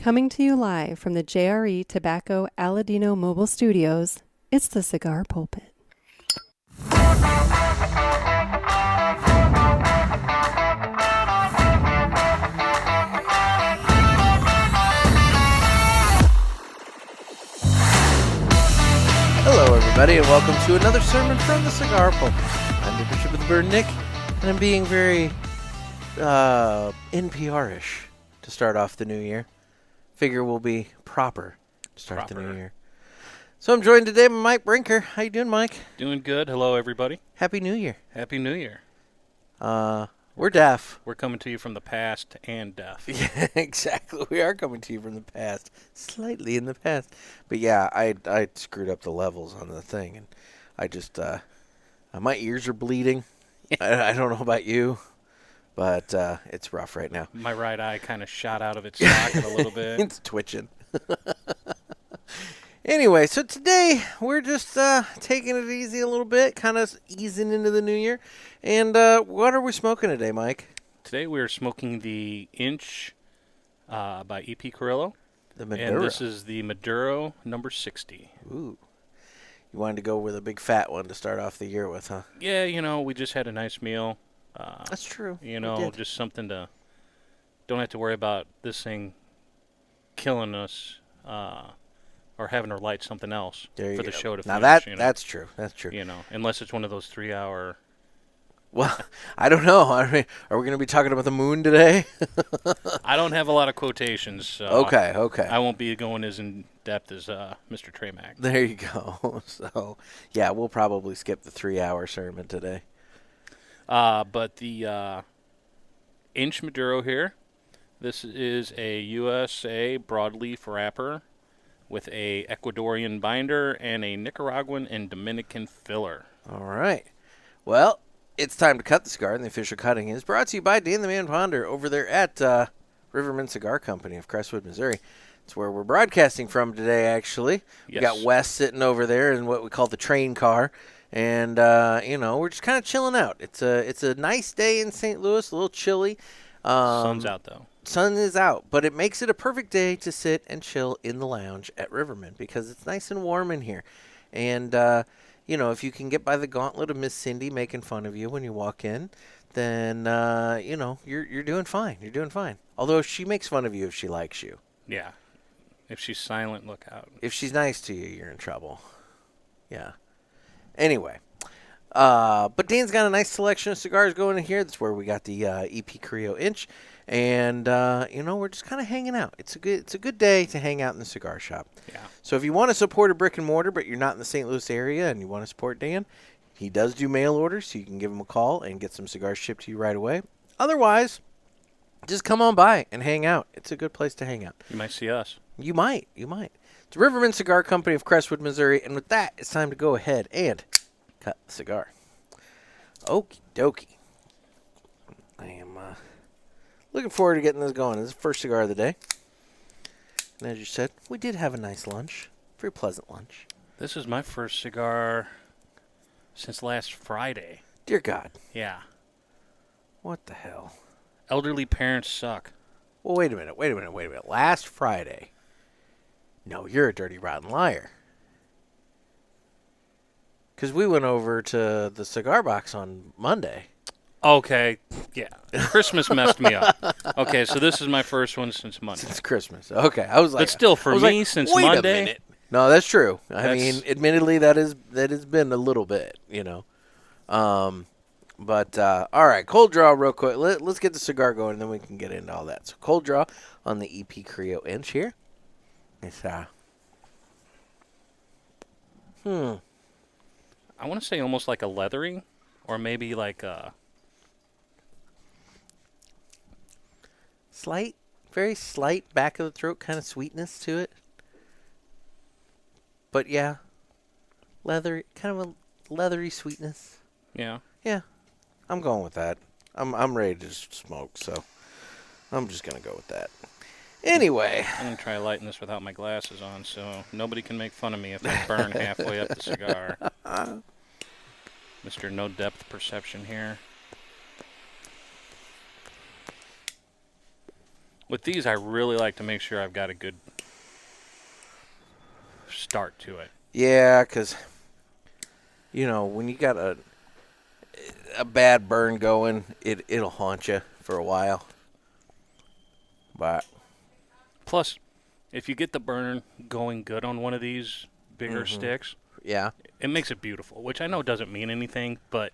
Coming to you live from the JRE Tobacco Aladino Mobile Studios, it's the Cigar Pulpit. Hello, everybody, and welcome to another sermon from the Cigar Pulpit. I'm the Bishop of the Burn, Nick, and I'm being very NPR-ish to start off the new year. Figure we'll be proper to start the new year. So I'm joined today by Mike Brinker. How you doing, Mike? Doing good. Hello, everybody. Happy New Year. Happy New Year. We're deaf. We're coming to you from the past and deaf. Yeah, exactly. We are coming to you from the past, slightly in the past. But yeah, I screwed up the levels on the thing, and I just my ears are bleeding. I don't know about you, but it's rough right now. My right eye kind of shot out of its socket a little bit. It's twitching. Anyway, so today we're just taking it easy a little bit, kind of easing into the new year. And what are we smoking today, Mike? Today we are smoking the Inch by E.P. Carrillo. The Maduro. And this is the Maduro number 60. Ooh. You wanted to go with a big fat one to start off the year with, huh? Yeah, you know, we just had a nice meal. That's true. You know, just something to... Don't have to worry about this thing killing us or having to light something else for the show to finish. Now that's true. That's true. You know, unless it's one of those 3-hour... Well, I don't know. I mean, are we going to be talking about the moon today? I don't have a lot of quotations. So okay. I won't be going as in-depth as Mr. Tremack. There you go. So, yeah, we'll probably skip the 3-hour sermon today. But the Inch Maduro here, this is a USA broadleaf wrapper with a Ecuadorian binder and a Nicaraguan and Dominican filler. All right. Well, it's time to cut the cigar, and the official cutting is brought to you by Dan the Man Ponder over there at Riverman Cigar Company of Crestwood, Missouri. It's where we're broadcasting from today, actually. Yes. We got Wes sitting over there in what we call the train car, and, you know, we're just kind of chilling out. It's a nice day in St. Louis, a little chilly. Sun's out, though. Sun is out, but it makes it a perfect day to sit and chill in the lounge at Riverman because it's nice and warm in here. And, you know, if you can get by the gauntlet of Miss Cindy making fun of you when you walk in, then, you know, you're doing fine. You're doing fine. Although she makes fun of you if she likes you. Yeah. If she's silent, look out. If she's nice to you, you're in trouble. Yeah. Anyway. But Dan's got a nice selection of cigars going in here. That's where we got the E.P. Carrillo Inch. And, you know, we're just kind of hanging out. It's a good day to hang out in the cigar shop. Yeah. So if you want to support a brick and mortar, but you're not in the St. Louis area and you want to support Dan, he does do mail orders, so you can give him a call and get some cigars shipped to you right away. Otherwise, just come on by and hang out. It's a good place to hang out. You might see us. You might. It's Riverman Cigar Company of Crestwood, Missouri. And with that, it's time to go ahead and cut the cigar. Okie dokie. I am looking forward to getting this going. This is the first cigar of the day. And as you said, we did have a nice lunch. Very pleasant lunch. This is my first cigar since last Friday. Dear God. Yeah. What the hell? Elderly parents suck. Well, wait a minute. Last Friday. No, you're a dirty, rotten liar. Because we went over to the cigar box on Monday. Okay, yeah. Christmas messed me up. Okay, so this is my first one since Monday. Since Christmas. Okay, I was like... But still, for me, since wait Monday... a minute. No, that's true. I mean, admittedly, that has been a little bit, you know. But, all right, cold draw real quick. Let's get the cigar going, and then we can get into all that. So, cold draw on the E.P. Carrillo Inch here. It's, I want to say almost like a leathery, or maybe like a... Very slight back of the throat kind of sweetness to it. But yeah, kind of a leathery sweetness. Yeah. Yeah, I'm going with that. I'm ready to smoke, so I'm just going to go with that. Anyway. I'm going to try lighting this without my glasses on, so nobody can make fun of me if I burn halfway up the cigar. Mr. No Depth Perception here. With these, I really like to make sure I've got a good start to it. Yeah, because, when you got a bad burn going, it'll haunt you for a while. But Plus, if you get the burn going good on one of these bigger sticks, yeah, it makes it beautiful, which I know doesn't mean anything, but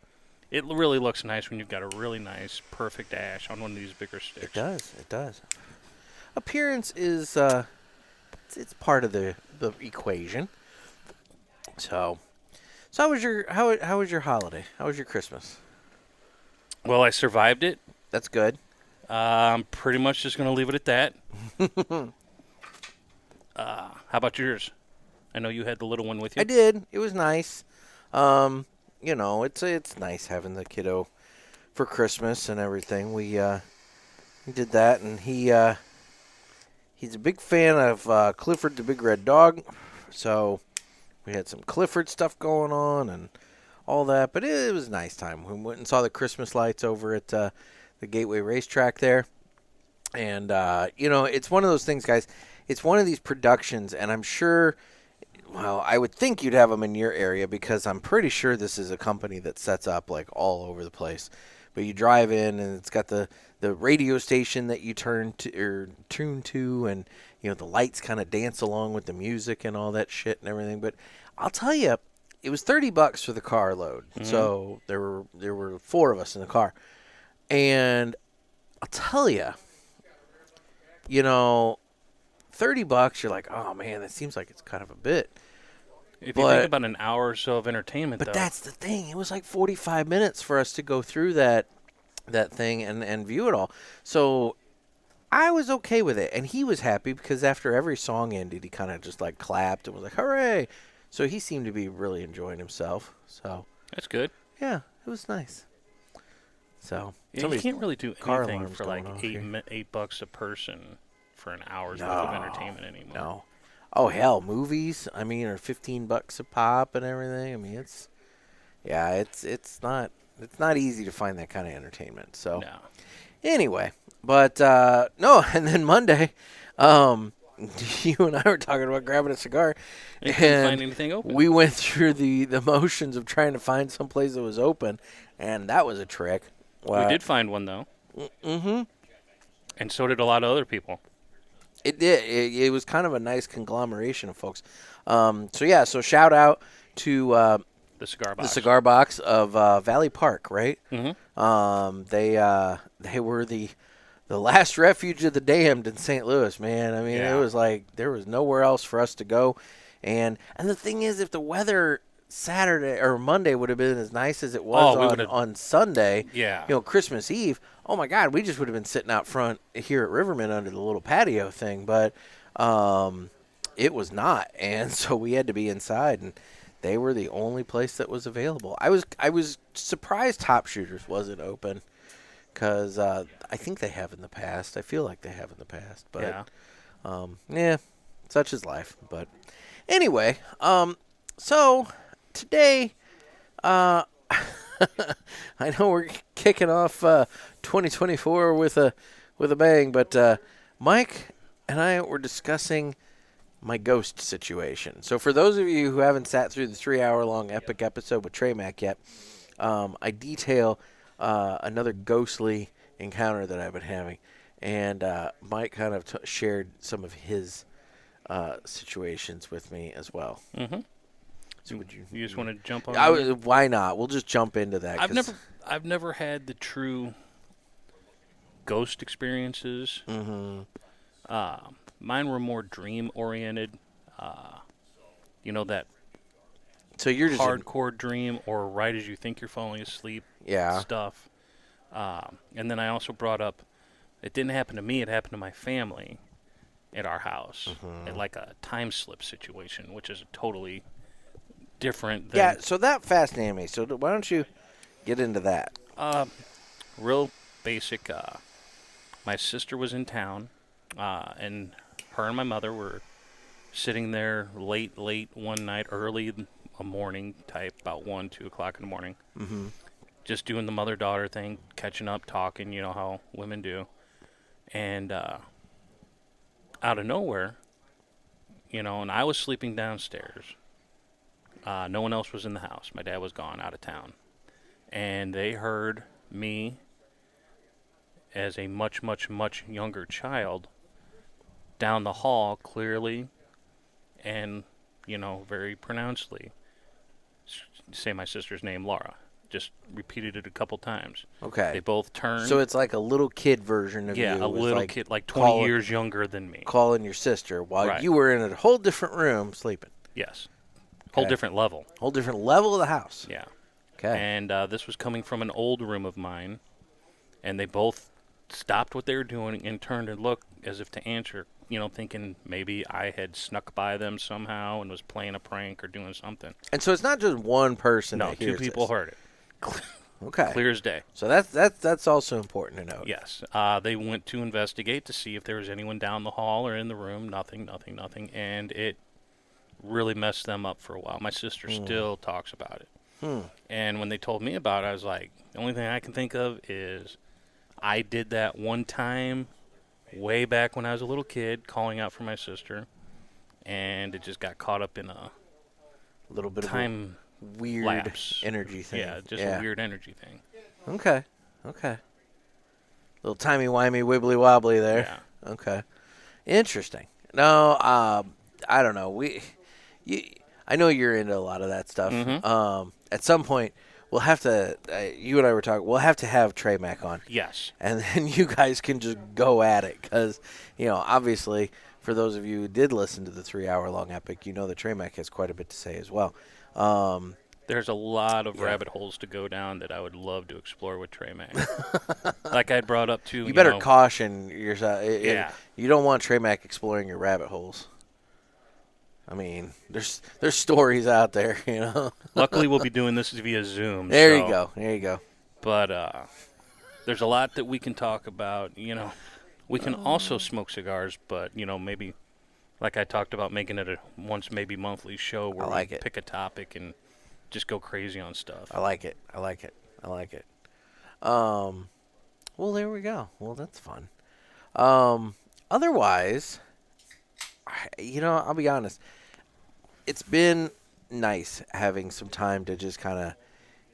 it really looks nice when you've got a really nice, perfect ash on one of these bigger sticks. it does. It does. Appearance is it's part of the equation. So how was your holiday? How was your Christmas? Well, I survived it. That's good. I'm pretty much just going to leave it at that. How about yours? I know you had the little one with you. I did. It was nice. It's nice having the kiddo for Christmas and everything. We did that, and he's a big fan of Clifford the Big Red Dog, so we had some Clifford stuff going on and all that. But it was a nice time. We went and saw the Christmas lights over at the Gateway Racetrack there, and it's one of those things, guys. It's one of these productions, and I'm sure. Well, I would think you'd have them in your area because I'm pretty sure this is a company that sets up like all over the place. But you drive in and it's got the radio station that you tune to, and the lights kind of dance along with the music and all that shit and everything. But I'll tell you, it was $30 for the car load. Mm-hmm. So there were 4 of us in the car, and I'll tell you, $30, you're like, oh man, that seems like it's kind of a bit. If you think about an hour or so of entertainment, but that's the thing. It was like 45 minutes for us to go through that thing and view it all. So I was okay with it, and he was happy because after every song ended, he kind of just like clapped and was like, "Hooray!" So he seemed to be really enjoying himself. So that's good. Yeah, it was nice. So you can't really do anything for like $8 a person for an hour's worth of entertainment anymore. No. Oh hell, movies. I mean, are $15 a pop and everything. I mean, it's not easy to find that kind of entertainment. So no. Anyway, but no, and then Monday, you and I were talking about grabbing a cigar, and couldn't find anything open. We went through the motions of trying to find some place that was open, and that was a trick. We did find one though. Mm-hmm. And so did a lot of other people. It did. It was kind of a nice conglomeration of folks. So shout out to the Cigar Box. The Cigar Box of Valley Park, right? Mm-hmm. They were the last refuge of the damned in St. Louis, man. I mean, It was like there was nowhere else for us to go. And the thing is, if the weather Saturday or Monday would have been as nice as it was on Sunday, Christmas Eve, oh my God, we just would have been sitting out front here at Riverman under the little patio thing, but it was not, and so we had to be inside, and they were the only place that was available. I was surprised Top Shooters wasn't open, because I think they have in the past. I feel like they have in the past, but such is life. But anyway, so today, I know we're kicking off 2024 with a bang, but Mike and I were discussing my ghost situation. So for those of you who haven't sat through the 3-hour-long epic episode with Trey Mack yet, I detail another ghostly encounter that I've been having, and Mike kind of shared some of his situations with me as well. Mm-hmm. So would you just want to jump on? Why not? We'll just jump into that. I've never had the true ghost experiences. Mm-hmm. Mine were more dream oriented. That. So you're just hardcore dream, or right as you think you're falling asleep. Stuff. And then I also brought up, it didn't happen to me. It happened to my family at our house, at like a time slip situation, which is totally different than... so that fascinated me. So why don't you get into that? Real basic. My sister was in town, and her and my mother were sitting there late one night, early a morning type, about 1, 2 o'clock in the morning, just doing the mother-daughter thing, catching up, talking, how women do. And out of nowhere, and I was sleeping downstairs. No one else was in the house. My dad was gone out of town. And they heard me as a much, much, much younger child down the hall clearly and, very pronouncedly say my sister's name, Laura. Just repeated it a couple times. Okay. They both turned. So it's like a little kid version of you. Yeah, a little like kid, like 20 years younger than me. Calling your sister while Right. you were in a whole different room sleeping. Yes. Whole different level. Whole different level of the house. Yeah. Okay. And this was coming from an old room of mine, and they both stopped what they were doing and turned and looked as if to answer, thinking maybe I had snuck by them somehow and was playing a prank or doing something. And so it's not just one person No, that hears two people this. heard it. Okay. Clear as day. So that's also important to note. Yes. They went to investigate to see if there was anyone down the hall or in the room. Nothing. And it really messed them up for a while. My sister still talks about it. And when they told me about it, I was like, the only thing I can think of is I did that one time way back when I was a little kid calling out for my sister, and it just got caught up in a little bit time of a weird lapse. energy thing. Yeah, just a weird energy thing. Okay. Little timey-wimey, wibbly-wobbly there. Yeah. Okay. Interesting. No, I don't know. I know you're into a lot of that stuff. At some point, we'll have to, you and I were talking, we'll have to have Trey Mac on. Yes. And then you guys can just go at it because, obviously, for those of you who did listen to the 3-hour-long epic, that Trey Mac has quite a bit to say as well. There's a lot of rabbit holes to go down that I would love to explore with Trey Mac. Like I brought up too. You better caution yourself. You don't want Trey Mac exploring your rabbit holes. I mean, there's stories out there, Luckily, we'll be doing this via Zoom. There you go. But there's a lot that we can talk about. We can also smoke cigars, but maybe, like I talked about, making it a once maybe monthly show where we pick a topic and just go crazy on stuff. I like it. Well, there we go. Well, that's fun. Otherwise, I'll be honest. It's been nice having some time to just kind of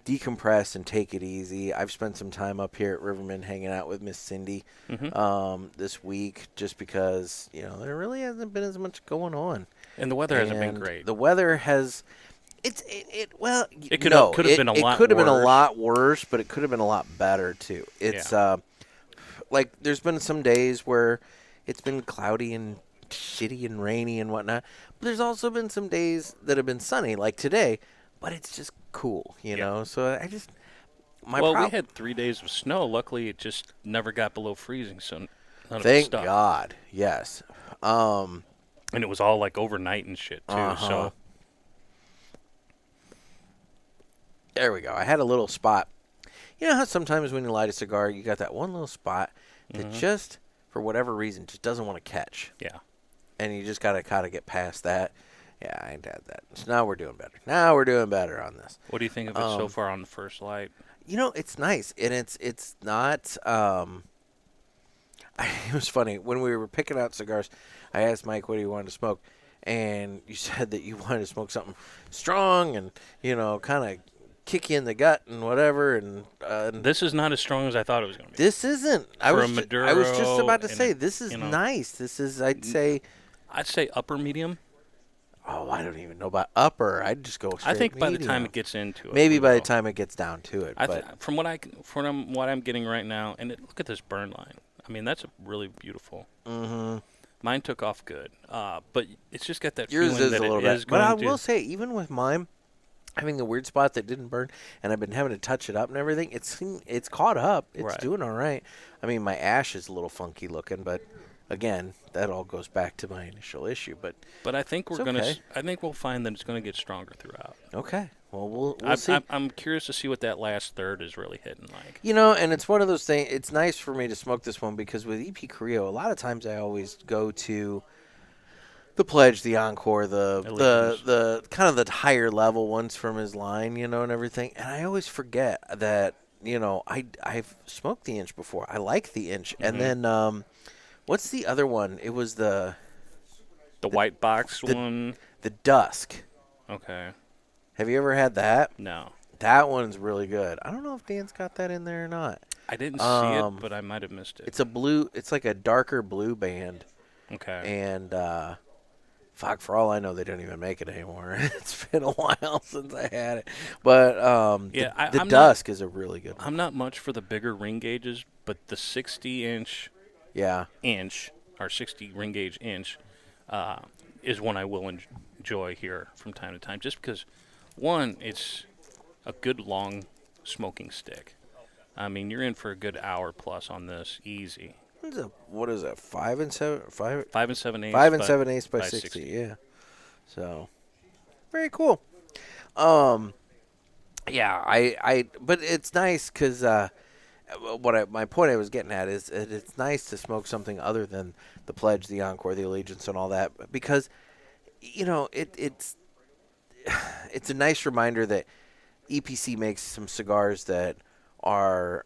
decompress and take it easy. I've spent some time up here at Riverman hanging out with Miss Cindy this week just because, there really hasn't been as much going on. And the weather hasn't been great. The weather has... It could have been a lot worse. It could have been a lot worse, but it could have been a lot better, too. It's like there's been some days where it's been cloudy and shitty and rainy and whatnot. But there's also been some days that have been sunny, like today, but it's just cool, So I just... we had 3 days of snow. Luckily, it just never got below freezing, so none of it Thank stuck. God, yes. And it was all like overnight and shit, too, so... There we go. I had a little spot. You know how sometimes when you light a cigar, you got that one little spot that just, for whatever reason, just doesn't want to catch. Yeah. And you just got to kind of get past that. Yeah, I ain't had that. So now we're doing better. On this. What do you think of it so far on the first light? It's nice. And it's not... it was funny. When we were picking out cigars, I asked Mike what he wanted to smoke. And you said that you wanted to smoke something strong and, kind of... kick you in the gut and whatever, and this is not as strong as I thought it was going to be. This isn't. I was just about to say this is nice. This is I'd say upper medium. Oh, I don't even know about upper. I'd just go straight I think medium. by the time it gets into it, maybe by the time it gets down to it. From what I'm getting right now, and look at this burn line. I mean, that's really beautiful. Mm-hmm. Mine took off good, but it's just got that yours feeling is that a little it bit. is going But I to. will say, even with mine having the weird spot that didn't burn, and I've been having to touch it up and everything, it's caught up. It's doing all right. I mean, my ash is a little funky looking, but again, that all goes back to my initial issue. But I think I think we'll find that it's going to get stronger throughout. Okay. Well, we'll see. I'm curious to see what that last third is really hitting like. And it's one of those things. It's nice for me to smoke this one because with EP Carrillo, a lot of times I always go to the Pledge, the Encore, the kind of the higher level ones from his line, and everything. And I always forget that, I've smoked the Inch before. I like the Inch. And then What's the other one? It was the white box the- one. the Dusk. Okay. Have you ever had that? No. That one's really good. I don't know if Dan's got that in there or not. I didn't see it, but I might have missed it. It's a blue. It's like a darker blue band, Okay. and fuck, for all I know, they don't even make it anymore. It's been a while since I had it, but the I'm Dusk is a really good one. I'm not much for the bigger ring gauges, but the 60-inch Yeah, or 60 ring gauge inch is one I will enjoy here from time to time, just because, one, it's a good long smoking stick. I mean, you're in for a good hour plus on this, easy. what is it? 5 and 7 5 5 and 7/8. 5 and 7/8 by 60. Yeah, so very cool. Yeah, but it's nice because my point I was getting at is it's nice to smoke something other than the Pledge, the Encore, the Allegiance, and all that, because it's a nice reminder that EPC makes some cigars that are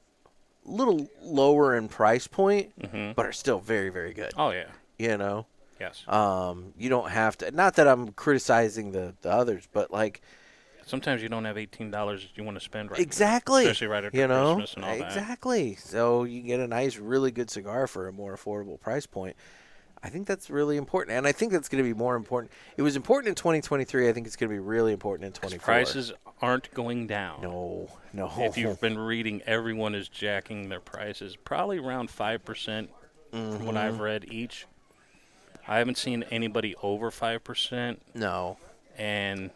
a little lower in price point, but are still very, very good. Oh, yeah. Yes. Yes. You don't have to. Not that I'm criticizing the others, but like. Sometimes you don't have $18 you want to spend right Exactly. now, especially right after Christmas and all that. Exactly. So you can get a nice, really good cigar for a more affordable price point. I think that's really important, and I think that's going to be more important. It was important in 2023. I think it's going to be really important in 2024. Prices aren't going down. No. If you've been reading, everyone is jacking their prices, probably around 5% from what I've read each. I haven't seen anybody over 5%. No. And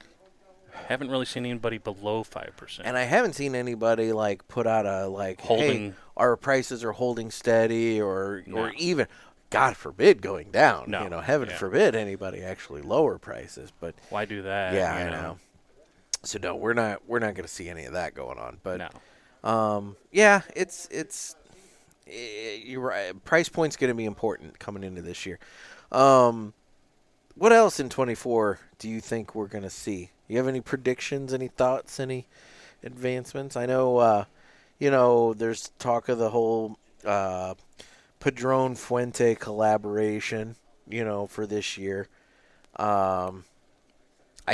haven't really seen anybody below 5%. And I haven't seen anybody like put out a hey, our prices are holding steady or even, God forbid, going down. No. Heaven forbid anybody actually lower prices. But why do that? Yeah, I know. So no, we're not going to see any of that going on. But no. Yeah, you're right. Price point's going to be important coming into this year. What else in 24 do you think we're going to see? You have any predictions, any thoughts, any advancements? I know, there's talk of the whole Padron Fuente collaboration, for this year. I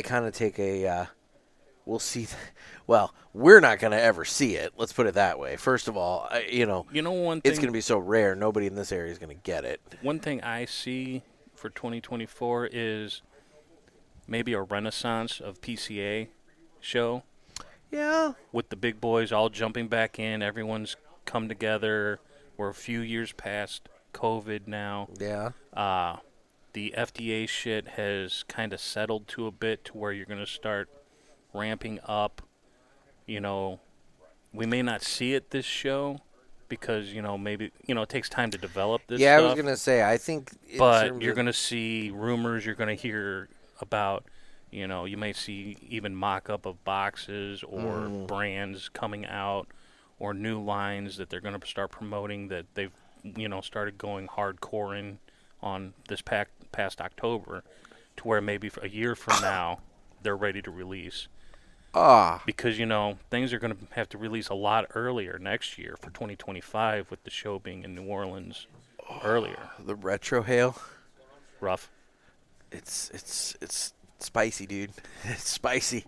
kind of take we'll see. Well, we're not going to ever see it. Let's put it that way. First of all, one thing, it's going to be so rare. Nobody in this area is going to get it. One thing I see for 2024 is maybe a renaissance of PCA show. Yeah. With the big boys all jumping back in. Everyone's come together. We're a few years past COVID now. Yeah. The FDA shit has kind of settled to a bit to where you're going to start ramping up. We may not see it this show because, maybe, it takes time to develop this stuff. I was going to say, I think... But you're going to see rumors, you're going to hear about, you may see even mock-up of boxes or brands coming out or new lines that they're going to start promoting that they've, started going hardcore in on this past October to where maybe a year from now they're ready to release. Because, things are going to have to release a lot earlier next year for 2025 with the show being in New Orleans earlier. The retrohale. Rough. It's spicy, dude. It's spicy.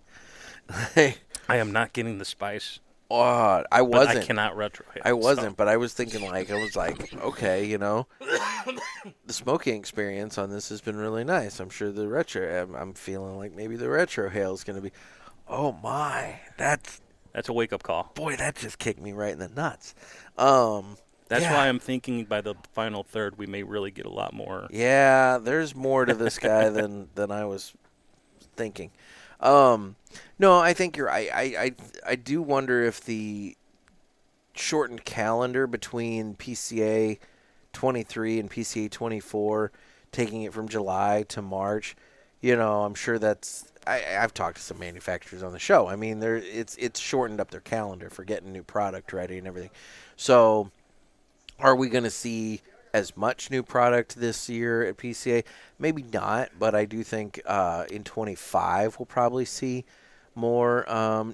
I am not getting the spice. I wasn't. I cannot retrohale. I wasn't, but I was thinking okay, the smoking experience on this has been really nice. I'm sure the retro. I'm feeling like maybe the retrohale is going to be. Oh my, that's a wake-up call. Boy, that just kicked me right in the nuts. That's why I'm thinking by the final third we may really get a lot more. Yeah, there's more to this guy than I was thinking. No, I think you're right. I do wonder if the shortened calendar between PCA 23 and PCA 24, taking it from July to March, I'm sure that's. I've talked to some manufacturers on the show. I mean, it's shortened up their calendar for getting new product ready and everything. So, are we going to see as much new product this year at PCA? Maybe not, but I do think in 25 we'll probably see more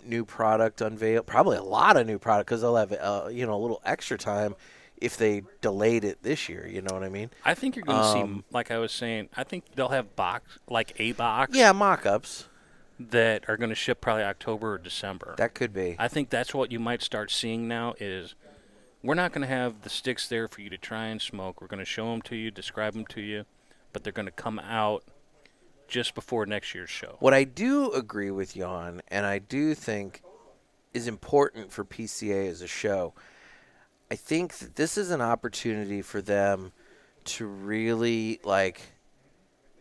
new product unveiled. Probably a lot of new product because they'll have a little extra time if they delayed it this year. You know what I mean? I think you're going to see, like I was saying, I think they'll have a box Yeah, mock-ups. that are going to ship probably October or December. That could be. I think that's what you might start seeing now is we're not going to have the sticks there for you to try and smoke. We're going to show them to you, describe them to you, but they're going to come out just before next year's show. What I do agree with you on, and I do think is important for PCA as a show, I think that this is an opportunity for them to really, like,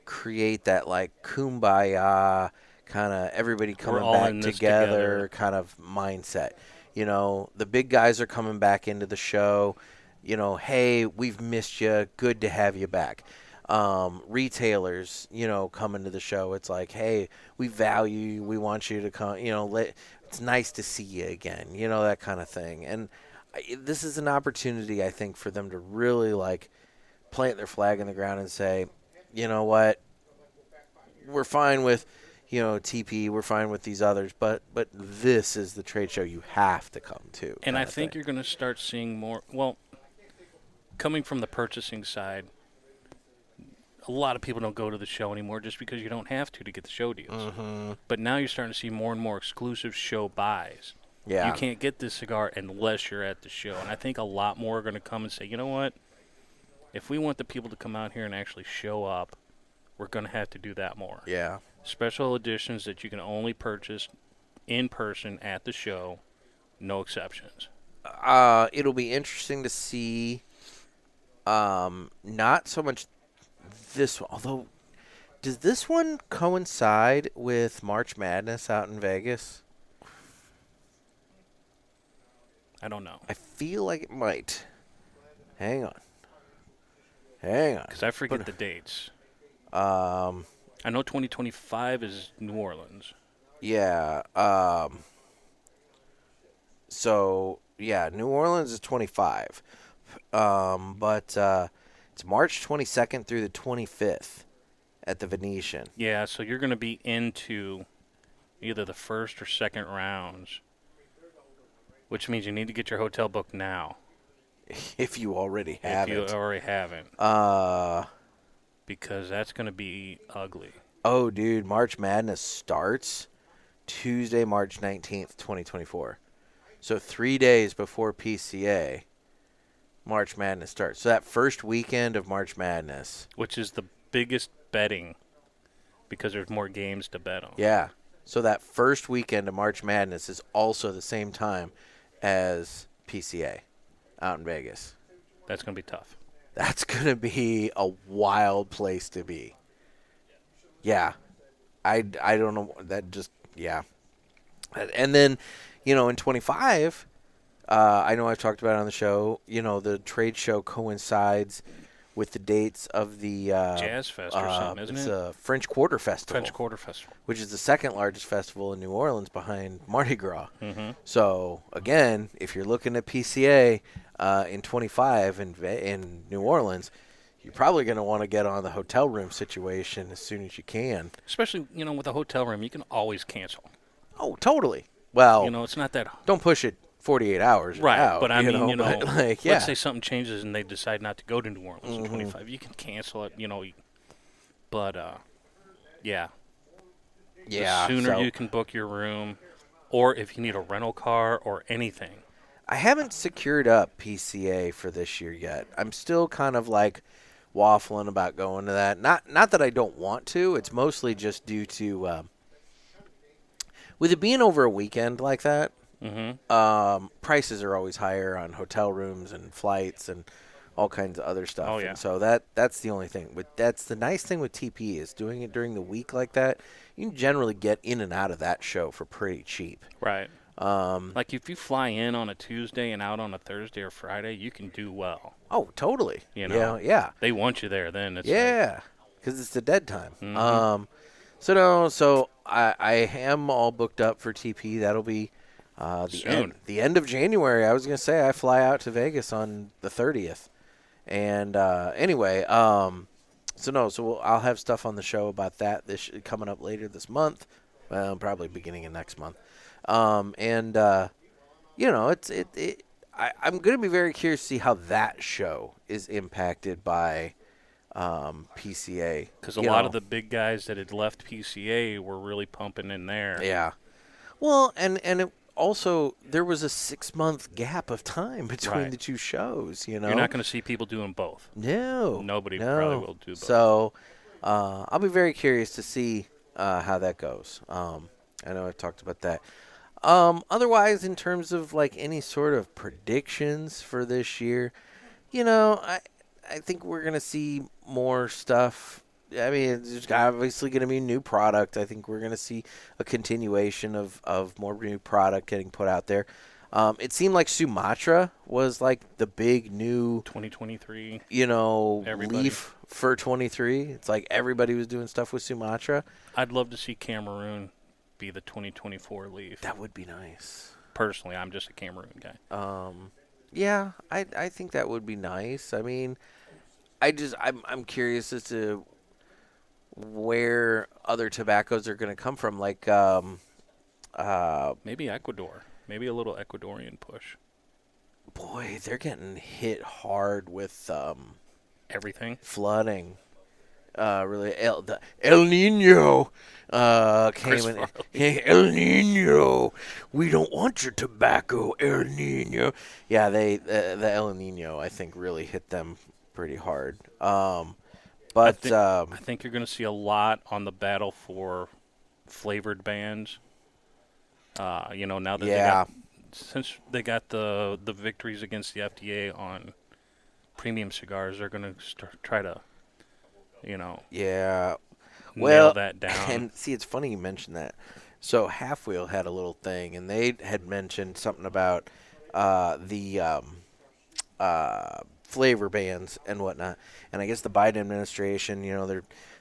create that, like, kumbaya kind of everybody coming back together kind of mindset. You know, the big guys are coming back into the show. You know, hey, we've missed you. Good to have you back. Retailers, you know, coming to the show. It's like, hey, we value you. We want you to come. You know, it's nice to see you again. You know, that kind of thing. And this is an opportunity, I think, for them to really, like, plant their flag in the ground and say, you know what, we're fine with, you know, TP, we're fine with these others, but this is the trade show you have to come to. And I think you're going to start seeing more, well, coming from the purchasing side, a lot of people don't go to the show anymore just because you don't have to get the show deals. Mm-hmm. But now you're starting to see more and more exclusive show buys. Yeah. You can't get this cigar unless you're at the show. And I think a lot more are going to come and say, you know what? If we want the people to come out here and actually show up, we're going to have to do that more. Yeah. Special editions that you can only purchase in person at the show, no exceptions. It'll be interesting to see, not so much this one, although, does this one coincide with March Madness out in Vegas? I don't know. I feel like it might. Hang on. Because I forget the dates. I know 2025 is New Orleans. Yeah. So, yeah, New Orleans is 25. But it's March 22nd through the 25th at the Venetian. Yeah, so you're going to be into either the first or second rounds, which means you need to get your hotel booked now. If you already haven't. If you already haven't. Because that's going to be ugly. Oh, dude, March Madness starts Tuesday, March 19th, 2024. So 3 days before PCA, March Madness starts. So that first weekend of March Madness. Which is the biggest betting because there's more games to bet on. Yeah. So that first weekend of March Madness is also the same time as PCA out in Vegas. That's going to be tough. That's going to be a wild place to be. Yeah. I don't know. That just, yeah. And then, you know, in 25, I know I've talked about it on the show, you know, the trade show coincides with the dates of the Jazz Fest or something, isn't it's it? a French Quarter Festival. French Quarter Festival. Which is the second largest festival in New Orleans behind Mardi Gras. Mm-hmm. So, again, if you're looking at PCA in 25 in New Orleans, you're probably going to want to get on the hotel room situation as soon as you can. Especially, you know, with a hotel room, you can always cancel. Oh, totally. Well, you know, it's not that. Don't push it 48 hours. Right, out, but I mean, you know, like, yeah. let's say something changes and they decide not to go to New Orleans in 25. You can cancel it, you know. But, yeah. Yeah. The sooner you can book your room, or if you need a rental car or anything. I haven't secured up PCA for this year yet. I'm still kind of like waffling about going to that. Not that I don't want to. It's mostly just due to with it being over a weekend like that. Mm-hmm. Prices are always higher on hotel rooms and flights and all kinds of other stuff. Oh, yeah. And so that's the only thing. But that's the nice thing with TP is doing it during the week like that. You can generally get in and out of that show for pretty cheap. Right. Like if you fly in on a Tuesday and out on a Thursday or Friday, you can do well. Oh, totally. You know, yeah. They want you there then. It's yeah, because it's the dead time. Mm-hmm. So I am all booked up for TP. That'll be the end of January. I was gonna say I fly out to Vegas on the 30th, and anyway, I'll have stuff on the show about that coming up later this month, probably beginning of next month, you know, I'm going to be very curious to see how that show is impacted by PCA. Because a lot of the big guys that had left PCA were really pumping in there. Yeah. Well, and it also, there was a 6-month gap of time between the two shows, You're not going to see people doing both. No. Nobody probably will do both. So I'll be very curious to see how that goes. I know I've talked about that. Otherwise, in terms of like any sort of predictions for this year, I think we're going to see more stuff. I mean, it's obviously going to be a new product. I think we're going to see a continuation of more new product getting put out there. It seemed like Sumatra was like the big new 2023, leaf for 23. It's like everybody was doing stuff with Sumatra. I'd love to see Cameroon be the 2024 leaf. That would be nice. Personally, I'm just a Cameroon guy. Yeah, I think that would be nice. I mean, I'm curious as to where other tobaccos are going to come from, like maybe Ecuador, maybe a little Ecuadorian push. Boy, they're getting hit hard with everything flooding. Really, the El Nino came in. Hey, El Nino, we don't want your tobacco, El Nino. Yeah, the El Nino, I think, really hit them pretty hard. But I think you're going to see a lot on the battle for flavored bands. Now that since they got the victories against the FDA on premium cigars, they're going to try to, nail that down. And see, it's funny you mentioned that. So Half Wheel had a little thing, and they had mentioned something about the flavor bans and whatnot. And I guess the Biden administration,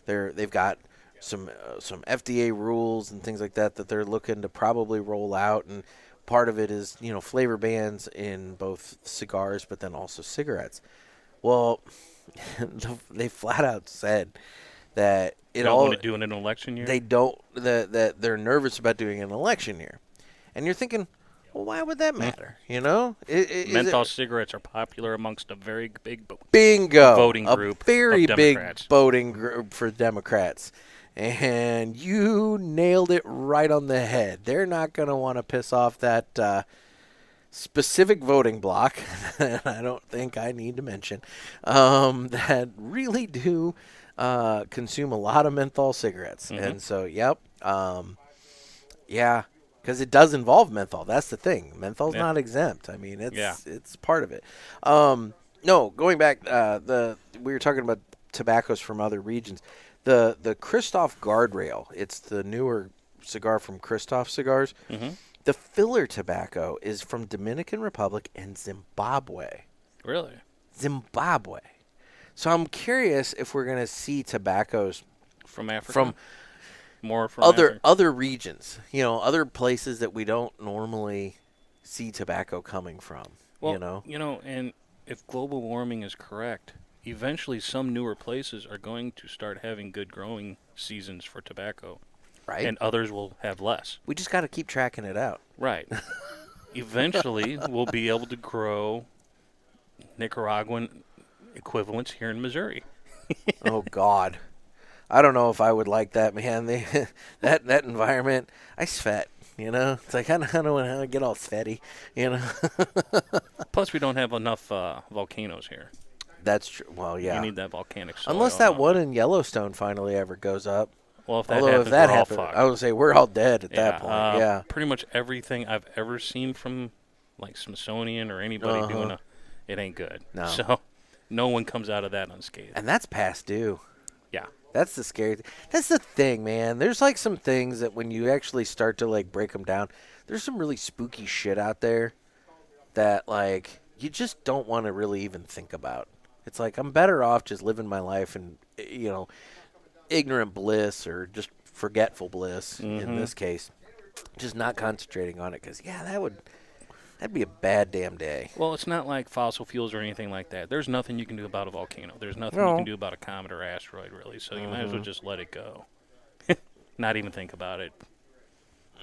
they've got some FDA rules and things like that they're looking to probably roll out, and part of it is flavor bans in both cigars, but then also cigarettes. Well, they flat out said that they don't want to do it in an election year. They don't. That they're nervous about doing an election year, and you're thinking, well, why would that matter? Menthol cigarettes are popular amongst a very big voting group. A very of big Democrats. voting group for Democrats. And you nailed it right on the head. They're not going to want to piss off that specific voting bloc, that I don't think I need to mention, that really do consume a lot of menthol cigarettes. Mm-hmm. And so, because it does involve menthol. That's the thing. Menthol's not exempt. I mean, it's part of it. No, going back, we were talking about tobaccos from other regions. The Christoph Guardrail, it's the newer cigar from Christoph Cigars. Mm-hmm. The filler tobacco is from Dominican Republic and Zimbabwe. Really? Zimbabwe. So I'm curious if we're going to see tobaccos from Africa? From other regions, other places that we don't normally see tobacco coming from. Well, and if global warming is correct, eventually some newer places are going to start having good growing seasons for tobacco. Right. And others will have less. We just got to keep tracking it out. Right. Eventually, we'll be able to grow Nicaraguan equivalents here in Missouri. Oh, God. I don't know if I would like that, man. That environment, I sweat, It's like, I don't want to get all sweaty, Plus, we don't have enough volcanoes here. That's true. Well, yeah. You need that volcanic soil. Unless that one in Yellowstone finally ever goes up. Well, if that happens, I would say we're all dead at that point. Yeah. Pretty much everything I've ever seen from like Smithsonian or anybody doing it ain't good. No. So no one comes out of that unscathed. And that's past due. Yeah. That's the scary thing. That's the thing, man. There's like some things that when you actually start to like break them down, there's some really spooky shit out there that like you just don't want to really even think about. It's like I'm better off just living my life in, ignorant bliss or just forgetful bliss in this case, just not concentrating on it because, that'd be a bad damn day. Well, it's not like fossil fuels or anything like that. There's nothing you can do about a volcano. There's nothing you can do about a comet or asteroid, really. So you might as well just let it go. Not even think about it.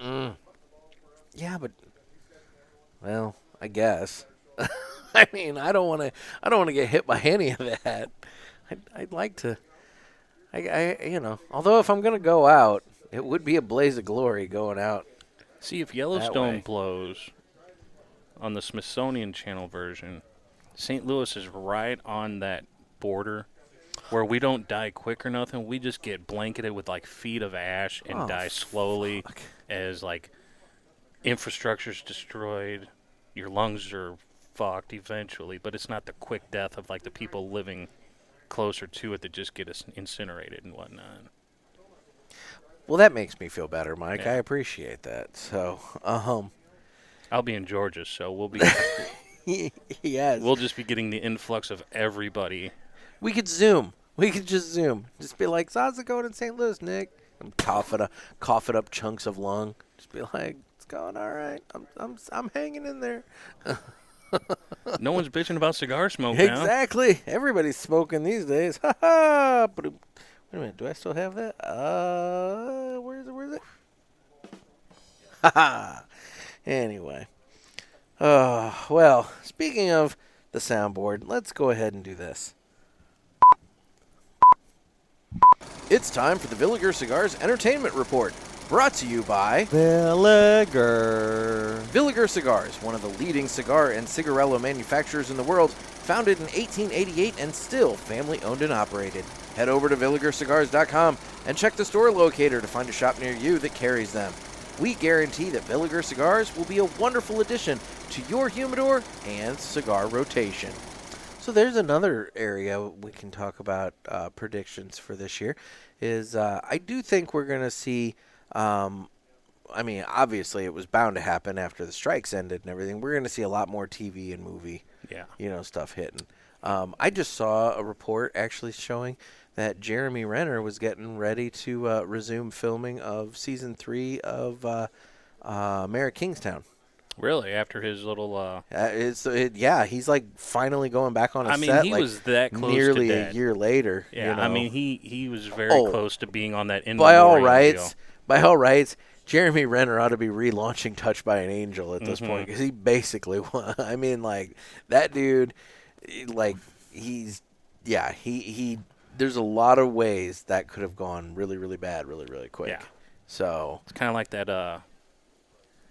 Yeah, but, well, I guess. I mean, I don't want to get hit by any of that. I'd like to. Although if I'm gonna go out, it would be a blaze of glory going out. See, if way. Yellowstone blows on the Smithsonian Channel version, St. Louis is right on that border where we don't die quick or nothing. We just get blanketed with like feet of ash and die slowly as like infrastructure's destroyed. Your lungs are fucked eventually, but it's not the quick death of like the people living closer to it that just get us incinerated and whatnot. Well, that makes me feel better, Mike. Yeah. I appreciate that. So, I'll be in Georgia, so we'll be yes. we'll just be getting the influx of everybody. We could Zoom. We could just Zoom. Just be like, how's it going in St. Louis, Nick? I'm coughing up chunks of lung. Just be like, it's going all right. I'm hanging in there. No one's bitching about cigar smoke now. Exactly. Everybody's smoking these days. Ha ha. Wait a minute. Do I still have that? Where is it? Ha ha. Anyway. Well, speaking of the soundboard, let's go ahead and do this. It's time for the Villiger Cigars Entertainment Report, brought to you by Villiger. Villiger Cigars, one of the leading cigar and cigarello manufacturers in the world, founded in 1888 and still family-owned and operated. Head over to VilligerCigars.com and check the store locator to find a shop near you that carries them. We guarantee that Villiger Cigars will be a wonderful addition to your humidor and cigar rotation. So there's another area we can talk about predictions for this year. I do think we're going to see, obviously it was bound to happen after the strikes ended and everything. We're going to see a lot more TV and movie, stuff hitting. I just saw a report actually showing that Jeremy Renner was getting ready to resume filming of season 3 of Mayor of Kingstown. Really, after his little he's like finally going back on a set. I mean, he was that close nearly to dead. a year later. Yeah, I mean, he was very close to being on that in by all memoriam deal. Jeremy Renner ought to be relaunching Touched by an Angel at this point, because he basically I mean, like, that dude, like, he there's a lot of ways that could have gone really, really bad really, really quick. Yeah. So it's kind of like that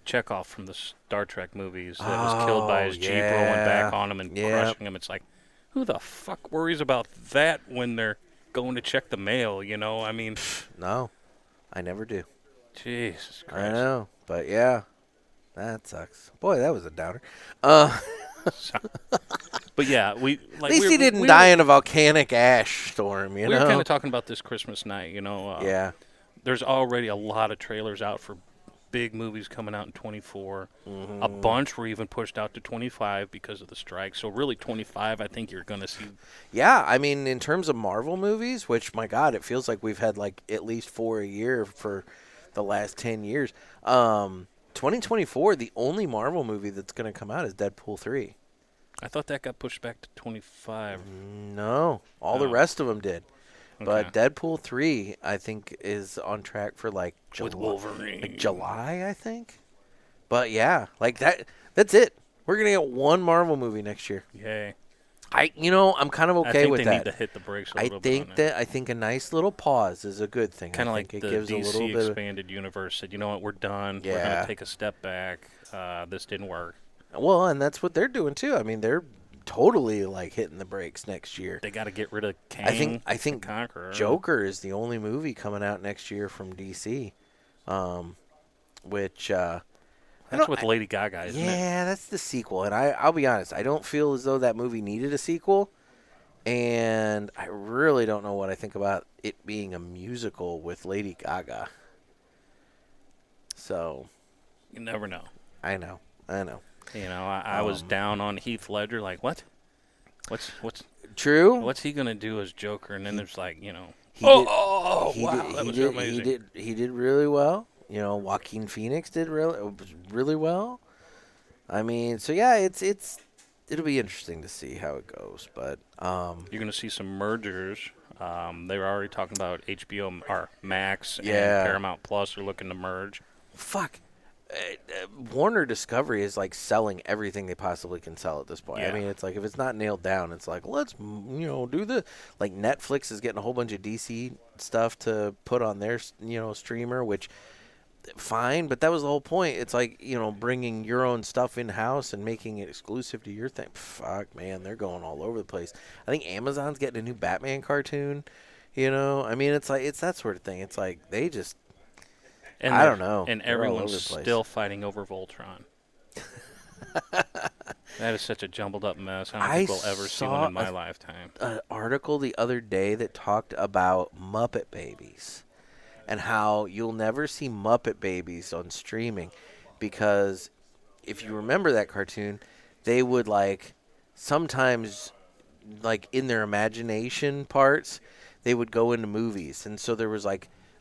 Chekhov from the Star Trek movies that was killed by his Jeep rolling back on him and crushing him. It's like, who the fuck worries about that when they're going to check the mail, you know? I mean, no, I never do. Jesus Christ. I know, but yeah, that sucks. Boy, that was a downer. But yeah, at least he didn't die in a volcanic ash storm, you know? We were kind of talking about this Christmas night, you know? Yeah. There's already a lot of trailers out for big movies coming out in 24. A bunch were even pushed out to 25 because of the strike. So really 25, I think you're going to see. Yeah, I mean, in terms of Marvel movies, which, my God, it feels like we've had like at least 4 a year for the last 10 years. 2024, the only Marvel movie that's going to come out is Deadpool 3. I thought that got pushed back to 25. No, all the rest of them did. Okay. But Deadpool 3, I think, is on track for like with Wolverine. Like July, I think. But yeah, like that's it. We're going to get one Marvel movie next year. Yay. I'm kind of okay with that. I think they need to hit the brakes a little bit. I think a nice little pause is a good thing. Kind of like it the gives DC a little bit expanded universe said, you know what, we're done. Yeah. We're going to take a step back. This didn't work. Well, and that's what they're doing too. I mean, they're totally like hitting the brakes next year. They got to get rid of Kang. I think Conqueror. Joker is the only movie coming out next year from DC, which that's with Lady Gaga, isn't it? Yeah, that's the sequel. And I'll be honest, I don't feel as though that movie needed a sequel, and I really don't know what I think about it being a musical with Lady Gaga. So, you never know. I know. You know, I was down on Heath Ledger, like, what? What's true? What's he gonna do as Joker? And then there's like, you know, he did amazing. He did really well. You know, Joaquin Phoenix did really well. I mean, so yeah, it'll be interesting to see how it goes. But you're gonna see some mergers. They were already talking about HBO or Max and Yeah. Paramount Plus are looking to merge. Fuck. Warner Discovery is like selling everything they possibly can sell at this point. I Yeah. mean, it's like if it's not nailed down, it's like let's do the like Netflix is getting a whole bunch of DC stuff to put on their streamer, which fine, but that was the whole point. It's like bringing your own stuff in house and making it exclusive to your thing. Fuck, man, they're going all over the place. I think Amazon's getting a new Batman cartoon. I mean, it's like it's that sort of thing. It's like they just And I don't know. And They're all over everyone's the place. still fighting over Voltron. That is such a jumbled up mess. I don't think we'll ever see one in my lifetime. An article the other day that talked about Muppet Babies and how you'll never see Muppet Babies on streaming because if you remember that cartoon, they would sometimes in their imagination parts, they would go into movies. And so there was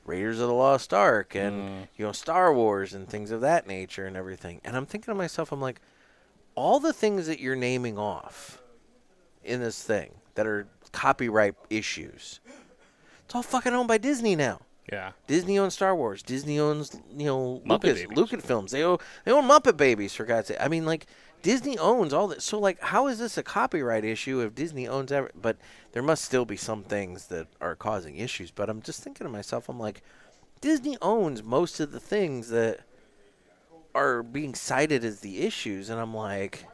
Raiders of the Lost Ark and Star Wars and things of that nature and everything. And I'm thinking to myself, I'm like, all the things that you're naming off in this thing that are copyright issues, it's all fucking owned by Disney now. Yeah. Disney owns Star Wars. Disney owns, Muppet Lucasfilms. They own Muppet Babies, for God's sake. I mean, Disney owns all that. So, how is this a copyright issue if Disney owns everything? But there must still be some things that are causing issues. But I'm just thinking to myself, I'm like, Disney owns most of the things that are being cited as the issues. And I'm like,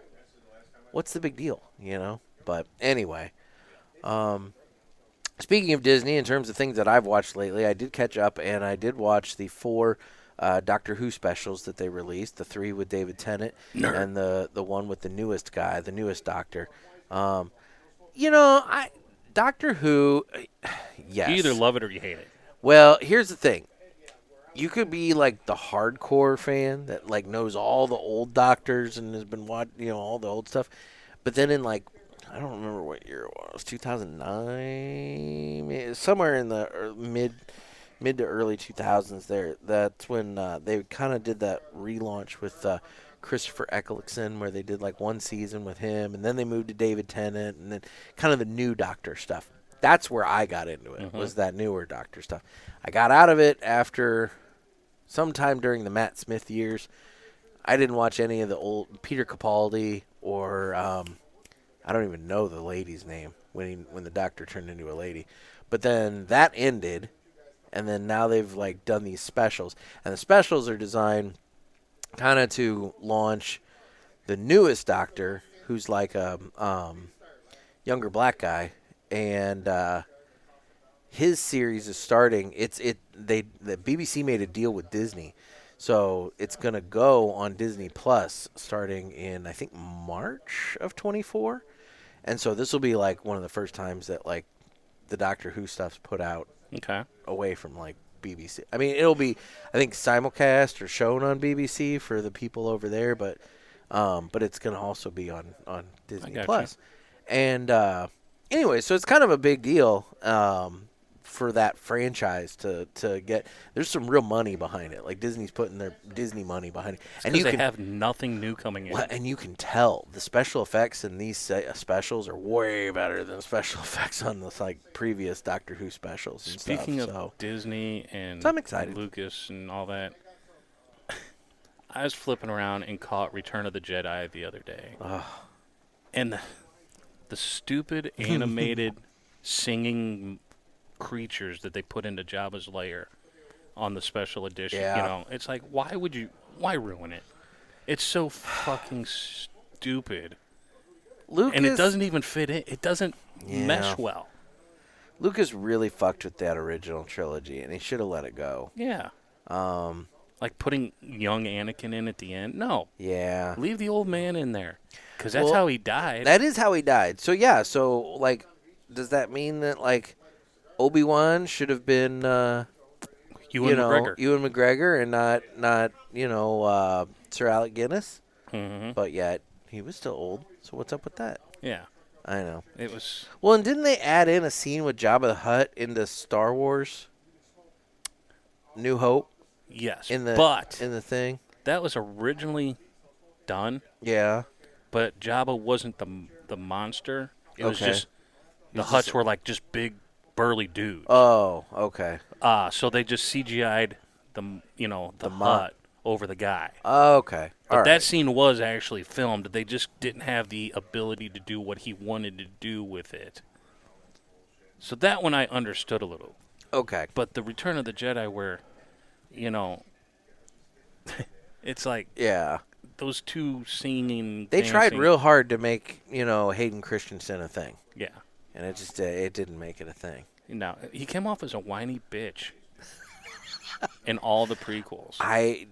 what's the big deal, But anyway, speaking of Disney, in terms of things that I've watched lately, I did catch up, and I did watch the 4 Doctor Who specials that they released, the 3 with David Tennant, and the one with the newest guy, the newest Doctor. Doctor Who, yes. You either love it or you hate it. Well, here's the thing. You could be the hardcore fan that knows all the old Doctors and has been watching, all the old stuff. But then in I don't remember what year it was, 2009, somewhere in the mid to early 2000s there. That's when they kind of did that relaunch with Christopher Eccleston where they did one season with him, and then they moved to David Tennant, and then kind of the new Doctor stuff. That's where I got into it, was that newer Doctor stuff. I got out of it after sometime during the Matt Smith years. I didn't watch any of the old Peter Capaldi or I don't even know the lady's name when the Doctor turned into a lady. But then that ended, and then now they've done these specials, and the specials are designed kind of to launch the newest Doctor, who's a younger black guy, and his series is starting. The BBC made a deal with Disney. So it's going to go on Disney Plus starting in, I think, March of 24. And so this will be one of the first times that the Doctor Who stuff's put out away from BBC. I mean, it'll be, I think, simulcast or shown on BBC for the people over there, but it's going to also be on Disney Plus. And anyway, so it's kind of a big deal for that franchise to get. There's some real money behind it. Disney's putting their Disney money behind it. And they have nothing new coming in. Well, and you can tell the special effects in these specials are way better than special effects on the previous Doctor Who specials and Speaking stuff. of Disney and so I'm excited. Lucas and all that, I was flipping around and caught Return of the Jedi the other day. And the stupid animated singing creatures that they put into Jabba's lair on the special edition. Yeah. It's why ruin it? It's so fucking stupid. Lucas, and it doesn't even fit in. It doesn't mesh well. Lucas really fucked with that original trilogy, and he should have let it go. Yeah. Putting young Anakin in at the end. No. Yeah. Leave the old man in there. Because that's how he died. That is how he died. So, yeah. So, does that mean that, Obi-Wan should have been, Ewan McGregor and not Sir Alec Guinness? Mm-hmm. But yet, he was still old. So, what's up with that? Yeah. I know. It was... Well, and didn't they add in a scene with Jabba the Hutt into Star Wars? New Hope? Yes. But in the thing? That was originally done. Yeah. But Jabba wasn't the monster. It was just... The Hutts were just big, burly dudes. Oh, okay. So they just CGI'd the Hutt over the guy. Okay. But All that right. scene was actually filmed. They just didn't have the ability to do what he wanted to do with it. So that one I understood a little. Okay. But the Return of the Jedi, where, you know, it's like Yeah. those two singing, They tried dancing. real hard to make, Hayden Christensen a thing. Yeah. And it didn't make it a thing. No, he came off as a whiny bitch in all the prequels.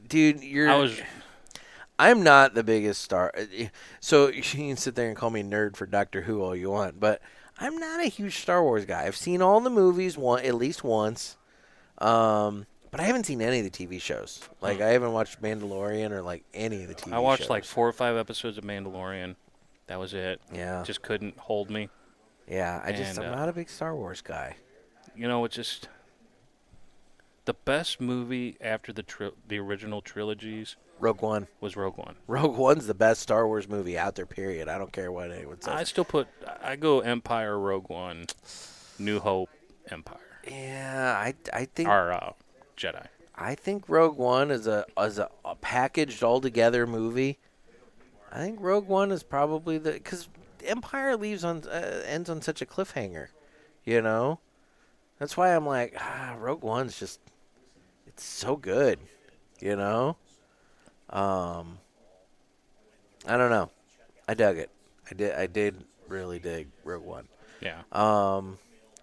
Dude, I'm not the biggest star. So you can sit there and call me nerd for Doctor Who all you want, but I'm not a huge Star Wars guy. I've seen all the movies at least once, but I haven't seen any of the TV shows. Like I haven't watched Mandalorian or like any of the TV shows. I watched like 4 or 5 episodes of Mandalorian. That was it. Yeah. Just couldn't hold me. Yeah, I'm not a big Star Wars guy. It's just the best movie after the original trilogies Rogue One. was Rogue One. Rogue One's the best Star Wars movie out there, period. I don't care what anyone says. I go Empire, Rogue One, New Hope, Empire. Yeah, I think Or Jedi. I think Rogue One is a packaged all together movie. I think Rogue One is probably because Empire ends on such a cliffhanger, That's why I'm like, Rogue One's just it's so good, I don't know. I dug it. I did really dig Rogue One. Yeah.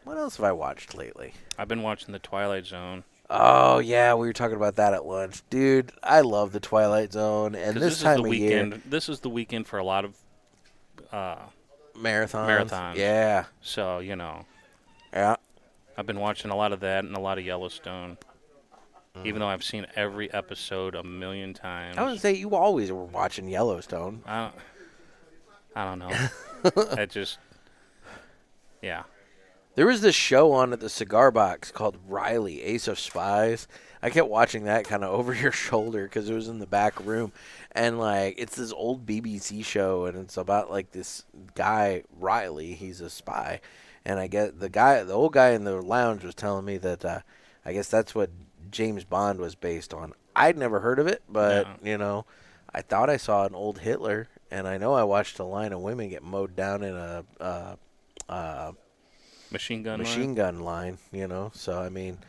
What else have I watched lately? I've been watching The Twilight Zone. Oh yeah, we were talking about that at lunch, dude. I love The Twilight Zone, and this time of year, this is the weekend for a lot of marathons. Yeah. So Yeah. I've been watching a lot of that and a lot of Yellowstone. Even though I've seen every episode a million times. I would say you always were watching Yellowstone. I don't know. Yeah. There was this show on at the Cigar Box called Riley, Ace of Spies. I kept watching that kind of over your shoulder because it was in the back room. And, it's this old BBC show, and it's about, this guy, Riley. He's a spy. And I get the old guy in the lounge was telling me that I guess that's what James Bond was based on. I'd never heard of it, but, I thought I saw an old Hitler. And I know I watched a line of women get mowed down in a machine gun line, So, I mean,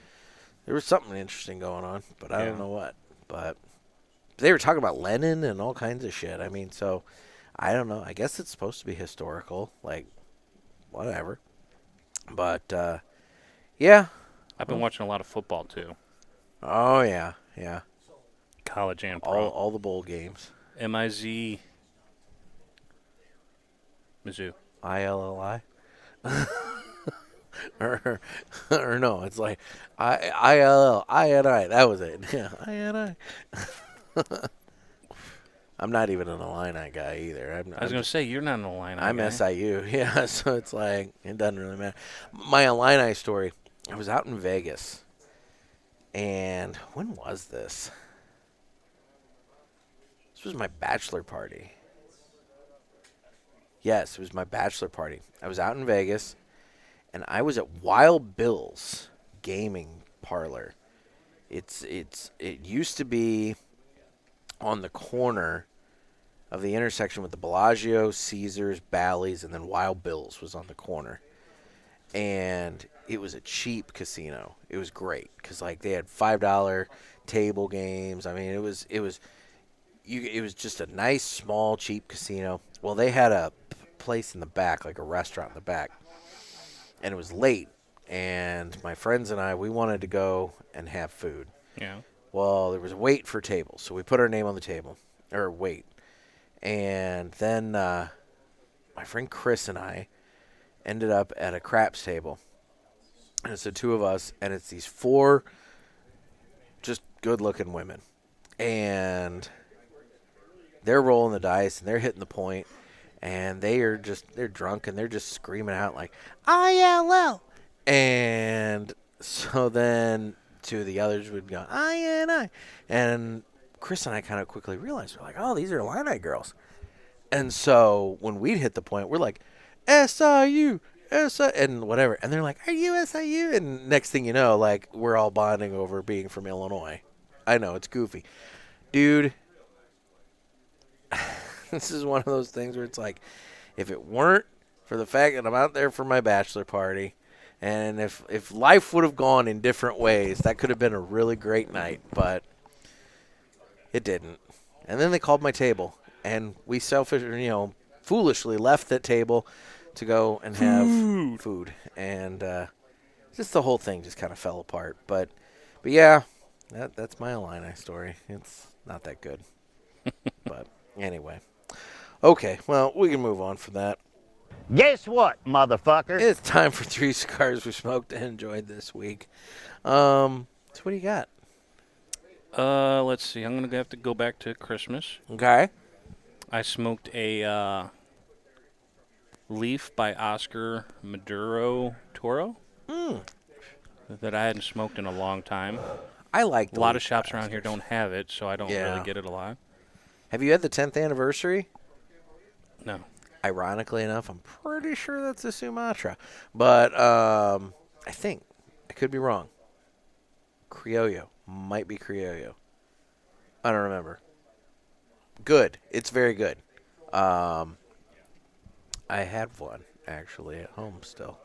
there was something interesting going on, but I don't know what. But they were talking about Lenin and all kinds of shit. I mean, so, I don't know. I guess it's supposed to be historical, whatever. But, yeah. I've been watching a lot of football, too. Oh, yeah, yeah. College and pro. All the bowl games. MIZ. Mizzou. ILLI? or no, it's like ILL, INI. That was it. Yeah, INI. I'm not even an Illini guy either. I was going to say, you're not an Illini I'm guy. SIU. Yeah, so it's like, it doesn't really matter. My Illini story, I was out in Vegas. And when was this? This was my bachelor party. Yes, it was my bachelor party. I was out in Vegas, and I was at Wild Bill's gaming parlor. It used to be on the corner of the intersection with the Bellagio, Caesars, Bally's, and then Wild Bill's was on the corner. And it was a cheap casino. It was great because they had $5 table games. I mean, it was just a nice, small, cheap casino. Well, they had a place in the back, like a restaurant in the back, and it was late. And my friends and I, we wanted to go and have food. Yeah. Well, there was a wait for tables, so we put our name on the table, or wait. And then my friend Chris and I ended up at a craps table. And it's the two of us, and it's these 4 just good-looking women. And they're rolling the dice, and they're hitting the point, and they're drunk, and they're just screaming out like, ILL. And so then 2 of the others would go, INI. And Chris and I kind of quickly realized, we're like, oh, these are Illini girls. And so when we'd hit the point, we're like, SIU, and whatever. And they're like, are you SIU? And next thing you know, we're all bonding over being from Illinois. I know, it's goofy. Dude, this is one of those things where it's like, if it weren't for the fact that I'm out there for my bachelor party, and if life would have gone in different ways, that could have been a really great night, but it didn't. And then they called my table, and we foolishly left that table to go and have food. And just the whole thing just kind of fell apart. But yeah, that's my Illini story. It's not that good. But anyway. Okay, well, we can move on from that. Guess what, motherfucker? It's time for 3 cigars we smoked and enjoyed this week. So what do you got? Let's see. I'm going to have to go back to Christmas. Okay. I smoked a Leaf by Oscar Maduro Toro that I hadn't smoked in a long time. I like A lot of shops around here don't have it, so I don't really get it a lot. Have you had the 10th anniversary? No. Ironically enough, I'm pretty sure that's a Sumatra. But I think, I could be wrong. Criollo. Might be Criollo. I don't remember. Good. It's very good. I had one, actually, at home still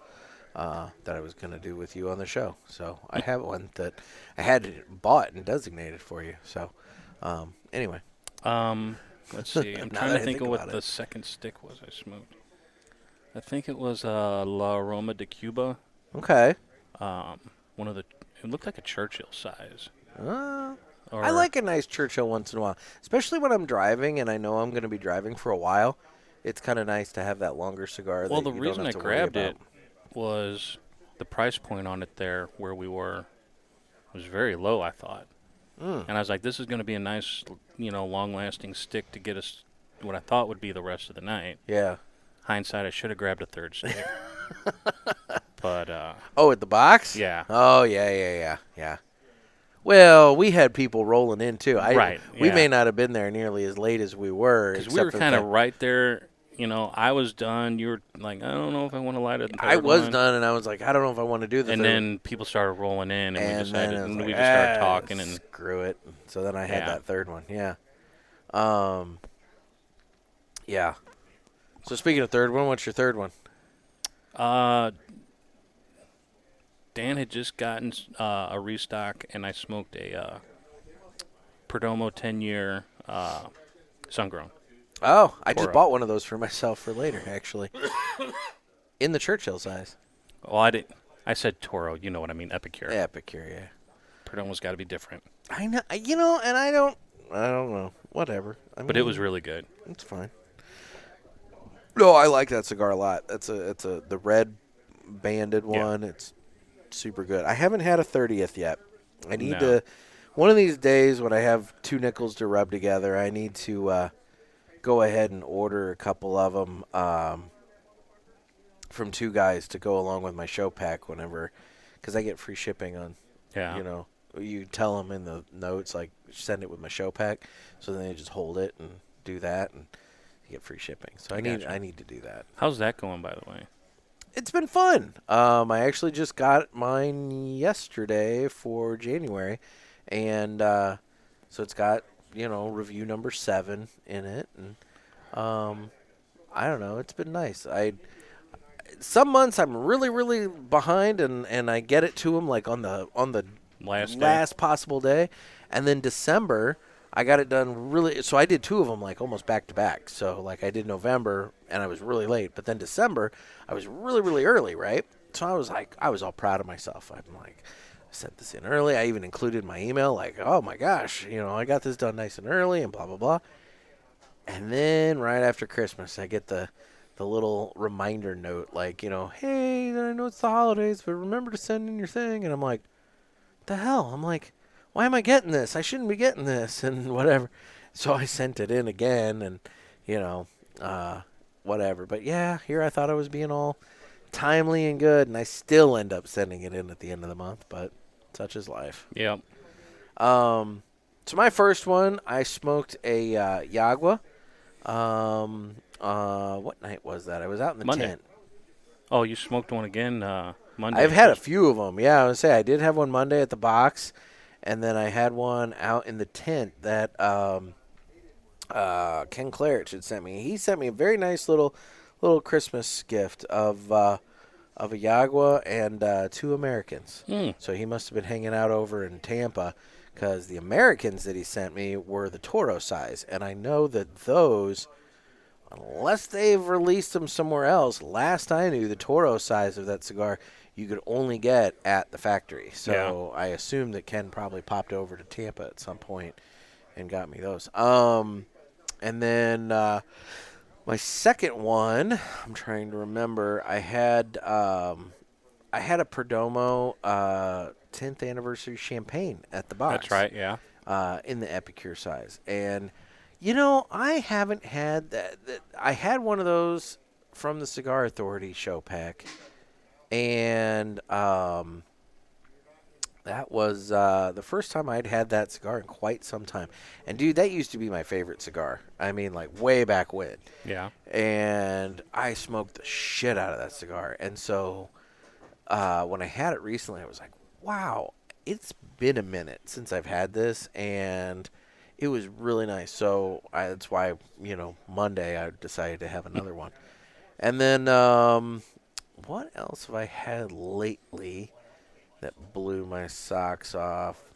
that I was going to do with you on the show. So I have one that I had bought and designated for you. So anyway. Let's see. I'm trying to think of what the second stick was I smoked. I think it was La Roma de Cuba. Okay. One of the. It looked like a Churchill size. I like a nice Churchill once in a while, especially when I'm driving and I know I'm going to be driving for a while. It's kind of nice to have that longer cigar. Well, the reason I grabbed it was the price point on it there where we were was very low, I thought. And I was like, this is going to be a nice, long-lasting stick to get us what I thought would be the rest of the night. Yeah. Hindsight, I should have grabbed a third stick. But at the box? Yeah. Oh, yeah. Well, we had people rolling in, too. Right. We may not have been there nearly as late as we were. Because we were kind of right there. I was done. You were like, I don't know if I want to light it. I was done, and I was like, I don't know if I want to do this. And then people started rolling in, and we decided, and we just started talking. And screw it. So then I had that third one. Yeah. Yeah. So speaking of third one, what's your third one? Dan had just gotten a restock, and I smoked a Perdomo 10-year sun-grown. Oh, I Toro. just bought one of those for myself for later, actually. In the Churchill size. Well, I didn't. I said Toro. You know what I mean, Epicure. Epicure, yeah. Perdomo's got to be different. I know, and I don't know. Whatever. But it was really good. It's fine. No, I like that cigar a lot. It's the red banded one. Yeah. It's super good. I haven't had a 30th yet. I need to. One of these days when I have 2 nickels to rub together, I need to go ahead and order a couple of them from 2 guys to go along with my show pack whenever, because I get free shipping on. Yeah. You tell them in the notes, like, send it with my show pack, so then they just hold it and do that, and you get free shipping. So I need to do that. How's that going, by the way? It's been fun. I actually just got mine yesterday for January, and so it's got review number 7 in it, and I don't know. It's been nice. Some months I'm really, really behind, and I get it to them like on the last possible day, and then December I got it done really. So I did 2 of them like almost back to back. So like I did November and I was really late, but then December I was really, really early, right? So I was all proud of myself. I'm like, I sent this in early. I even included my email like, oh my gosh, I got this done nice and early and blah blah blah. And then right after Christmas I get the little reminder note like, hey, I know it's the holidays, but remember to send in your thing. And I'm like, the hell? I'm like, why am I getting this? I shouldn't be getting this, and whatever. So I sent it in again, and, whatever. But, yeah, here I thought I was being all timely and good, and I still end up sending it in at the end of the month, but such is life. Yep. So my first one, I smoked a Yagua. What night was that? I was out in the Monday. tent. Oh, you smoked one again Monday. I've had a few of them. Yeah, I would say I did have one Monday at the box, And then I had one out in the tent that Ken Claridge had sent me. He sent me a very nice little Christmas gift of a Yagua and 2 Americans. So he must have been hanging out over in Tampa, because the Americans that he sent me were the Toro size. And I know that those, unless they've released them somewhere else, last I knew, the Toro size of that cigar you could only get at the factory. So I assume that Ken probably popped over to Tampa at some point and got me those. And then my second one, I'm trying to remember, I had a Perdomo 10th anniversary champagne at the box. That's right, yeah. In the Epicure size. And, I haven't had that. I had one of those from the Cigar Authority show pack. And that was the first time I'd had that cigar in quite some time. And, dude, that used to be my favorite cigar. I mean, like, way back when. Yeah. And I smoked the shit out of that cigar. And so when I had it recently, I was like, wow, it's been a minute since I've had this. And it was really nice. So that's why, Monday I decided to have another one. And then what else have I had lately that blew my socks off?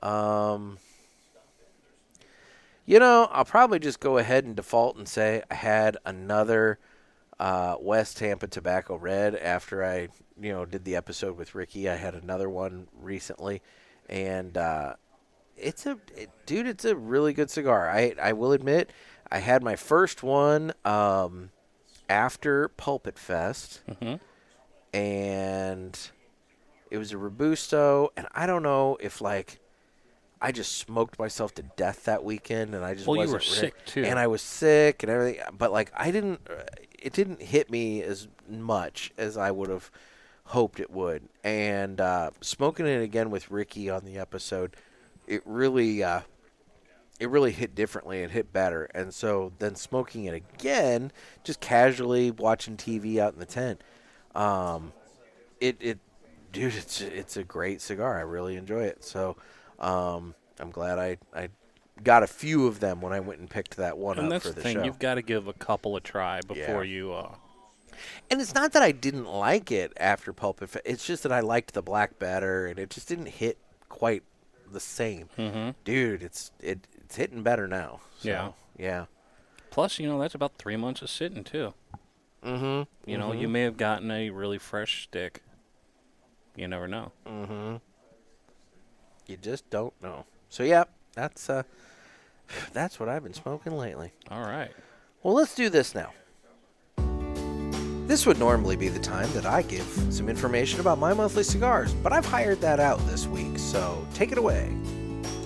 I'll probably just go ahead and default and say I had another West Tampa Tobacco Red after I, did the episode with Ricky. I had another one recently, and it's a really good cigar. I will admit, I had my first one after Pulpit Fest, and it was a Robusto, and I don't know if I just smoked myself to death that weekend, and I just wasn't you were sick too, and I was sick and everything. But it didn't hit me as much as I would have hoped it would. And smoking it again with Ricky on the episode, it really hit differently. It hit better. And so then smoking it again, just casually watching TV out in the tent, dude, it's a great cigar. I really enjoy it. So I'm glad I got a few of them when I went and picked that one and up that's for the thing. show. You've got to give a couple a try before you. And it's not that I didn't like it after Pulpit Fest. It's just that I liked the black better, and it just didn't hit quite the same. Dude, it's hitting better now. So, yeah. Plus, that's about 3 months of sitting too. You may have gotten a really fresh stick. You never know. You just don't know. So yeah, that's what I've been smoking lately. All right. Well, let's do this now. This would normally be the time that I give some information about My Monthly Cigars, but I've hired that out this week, so take it away.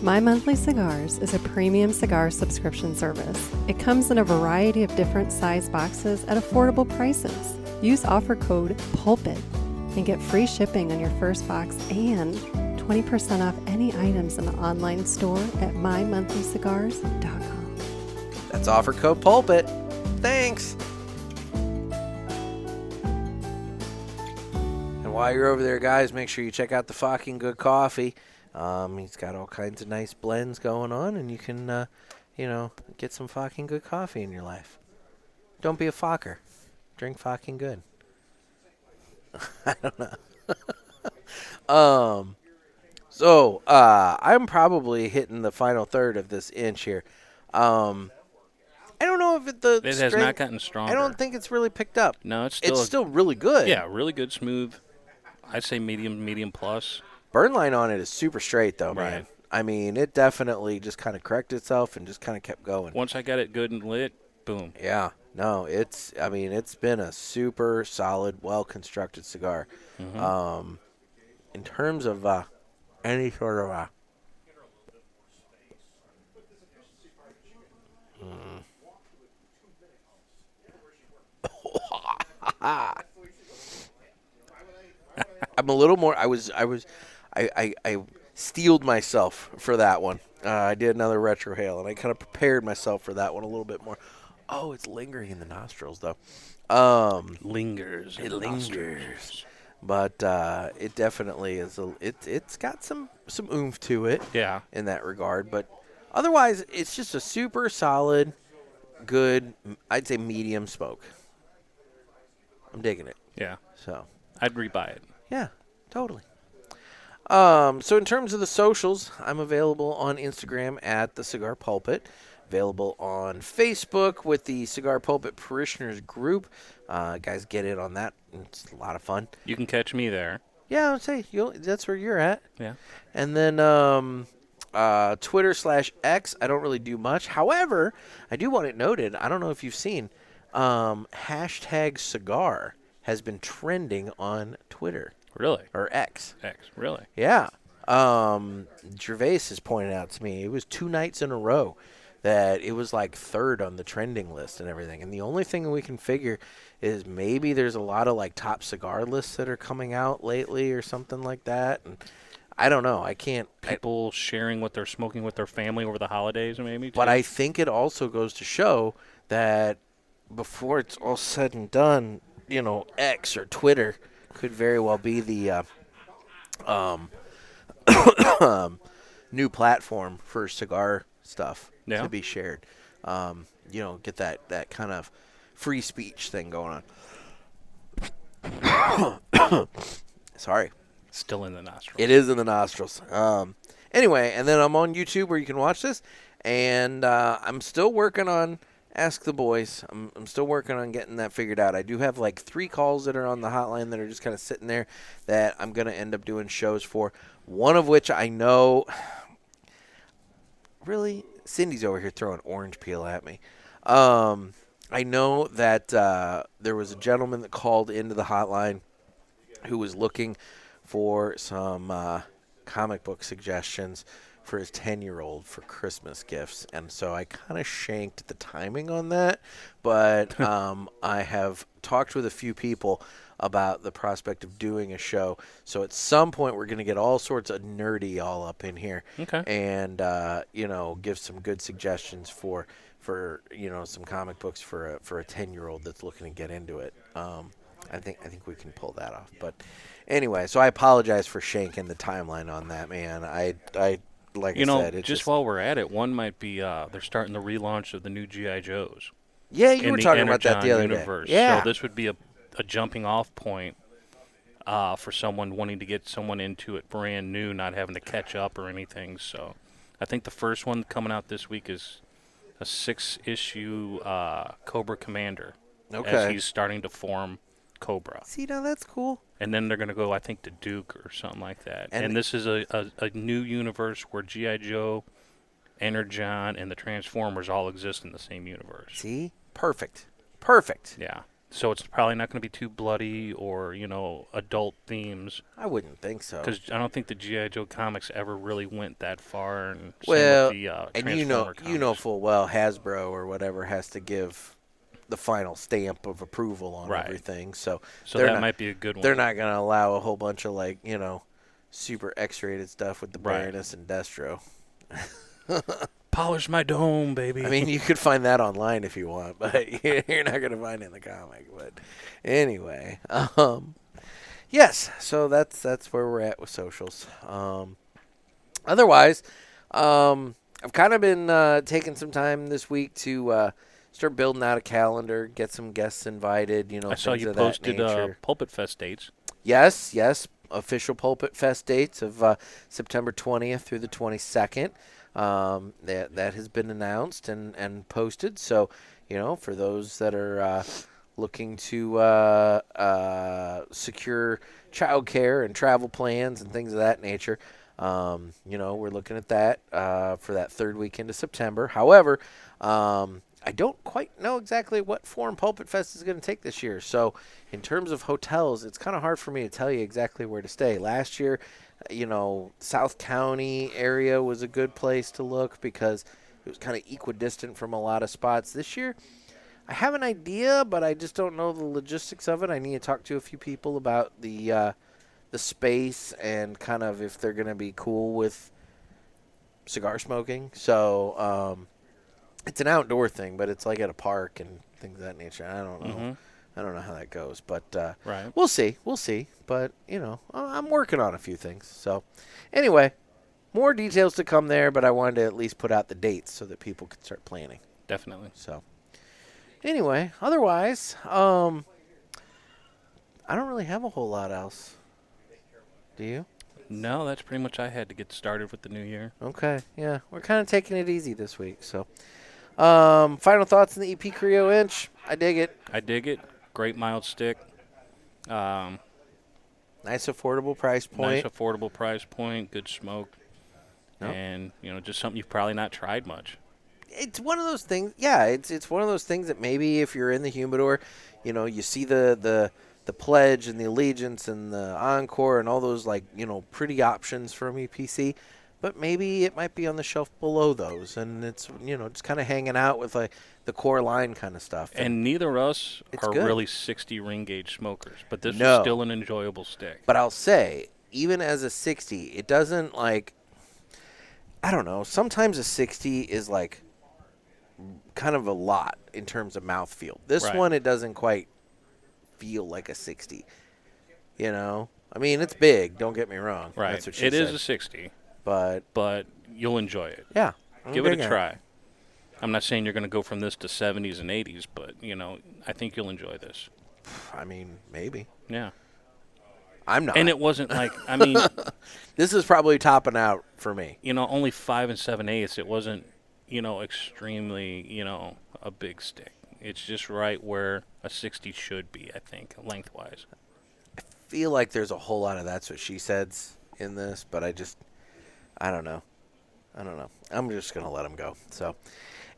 My Monthly Cigars is a premium cigar subscription service. It comes in a variety of different size boxes at affordable prices. Use offer code PULPIT and get free shipping on your first box and 20% off any items in the online store at mymonthlycigars.com. That's offer code PULPIT. Thanks. And while you're over there, guys, make sure you check out the fucking good coffee. He's got all kinds of nice blends going on, and you can, get some fucking good coffee in your life. Don't be a fucker. Drink fucking good. I don't know. So I'm probably hitting the final third of this inch here. I don't know if it has not gotten stronger. I don't think it's really picked up. No, it's still really good. Yeah, really good, smooth. I'd say medium plus. Burn line on it is super straight though, man. Right. I mean, it definitely just kind of corrected itself and just kind of kept going. Once I got it good and lit, boom. Yeah. No, it's been a super solid, well-constructed cigar. In terms of any sort of I'm a little more. I steeled myself for that one. I did another retrohale, and I kind of prepared myself for that one a little bit more. Oh, it's lingering in the nostrils, though. Lingers. It lingers. but it definitely is. It's got some oomph to it. Yeah. In that regard, but otherwise, it's just a super solid, good. I'd say medium smoke. I'm digging it. Yeah. So I'd rebuy it. yeah, totally. So in terms of the socials, I'm available on Instagram at the Cigar Pulpit. Available on Facebook with the Cigar Pulpit Parishioners group. Guys, get in on that. It's a lot of fun. You can catch me there. Yeah, I would say that's where you're at. Yeah. And then Twitter/X, I don't really do much. However, I do want it noted. I don't know if you've seen hashtag cigar has been trending on Twitter. Really? Or X. Really? Yeah. Gervais has pointed out to me it was 2 nights in a row that it was like third on the trending list and everything. And the only thing we can figure is maybe there's a lot of like top cigar lists that are coming out lately or something like that. And I don't know. I can't. People sharing what they're smoking with their family over the holidays, maybe. But I think it also goes to show that before it's all said and done, X or Twitter could very well be the new platform for cigar stuff to be shared. Get that kind of free speech thing going on. Sorry. Still in the nostrils. It is in the nostrils. Anyway, and then I'm on YouTube where you can watch this, and I'm still working on Ask the Boys. I'm still working on getting that figured out. I do have like 3 calls that are on the hotline that are just kind of sitting there that I'm going to end up doing shows for. One of which I know, really, Cindy's over here throwing orange peel at me. I know that there was a gentleman that called into the hotline who was looking for some comic book suggestions for his 10-year-old for Christmas gifts. And so I kind of shanked the timing on that. But I have talked with a few people about the prospect of doing a show. So at some point we're going to get all sorts of nerdy all up in here. Okay. And, give some good suggestions for some comic books for a 10-year-old that's looking to get into it. I think we can pull that off. But anyway, so I apologize for shanking the timeline on that, man. I like I said, it's just while we're at it, one might be they're starting the relaunch of the new G.I. Joes. Yeah, you were talking about that the other universe. day. Yeah. So this would be a jumping off point for someone wanting to get someone into it brand new, not having to catch up or anything. So I think the first one coming out this week is a 6-issue Cobra Commander. Okay. As he's starting to form Cobra. See, now that's cool. And then they're going to go, I think, to Duke or something like that. And this is a new universe where G.I. Joe, Energon, and the Transformers all exist in the same universe. See? Perfect. Yeah. So it's probably not going to be too bloody or, adult themes. I wouldn't think so. Because I don't think the G.I. Joe comics ever really went that far. And well, same with the and Transformer you know comics. full well Hasbro or whatever has to give the final stamp of approval on everything. So that might be a good one. They're not going to allow a whole bunch of super X-rated stuff with the Baroness and Destro. Polish my dome, baby. I mean, you could find that online if you want, but you're not going to find it in the comic. But anyway, yes. So that's where we're at with socials. Otherwise, I've kind of been taking some time this week to start building out a calendar, get some guests invited. I saw you posted Pulpit Fest dates. Yes. Official Pulpit Fest dates of September 20th through the 22nd. That has been announced and posted. So, for those that are looking to secure childcare and travel plans and things of that nature, we're looking at that for that third weekend of September. However, I don't quite know exactly what form Pulpit Fest is going to take this year. So in terms of hotels, it's kind of hard for me to tell you exactly where to stay. Last year, South County area was a good place to look because it was kind of equidistant from a lot of spots. This year, I have an idea, but I just don't know the logistics of it. I need to talk to a few people about the space and kind of if they're going to be cool with cigar smoking. So, it's an outdoor thing, but it's like at a park and things of that nature. I don't know. I don't know how that goes, but Right. we'll see. We'll see. But, I'm working on a few things. So, anyway, more details to come there, but I wanted to at least put out the dates so that people could start planning. Definitely. So, anyway, otherwise, I don't really have a whole lot else. Do you? No, that's pretty much I had to get started with the new year. Okay, yeah. We're kind of taking it easy this week, so. Final thoughts on the EP Carrillo Inch. I dig it. I dig it. Great mild stick. Nice affordable price point. Nice affordable price point. Good smoke. Yep. And, just something you've probably not tried much. It's one of those things. Yeah, it's one of those things that maybe if you're in the humidor, you see the pledge and the allegiance and the encore and all those pretty options from EPC, but maybe it might be on the shelf below those, and it's just kind of hanging out with the core line kind of stuff. And neither of us are good. really 60 ring gauge smokers, but this No. is still an enjoyable stick. But I'll say, even as a 60, it doesn't I don't know. Sometimes a 60 is kind of a lot in terms of mouthfeel. This Right. one, it doesn't quite feel like a 60. I mean, it's big. Don't get me wrong. Right. That's what she It said. is a 60, But but you'll enjoy it. yeah, Give it dig a try. I'm not saying you're going to go from this to 70s and 80s, but, I think you'll enjoy this. I mean, maybe. Yeah. I'm not. And it wasn't I mean, This is probably topping out for me. only 5 7/8. It wasn't, extremely, a big stick. It's just right where a 60 should be, I think, lengthwise. Feel like there's a whole lot of that's what she said's in this, but I don't know. I'm just going to let him go. So,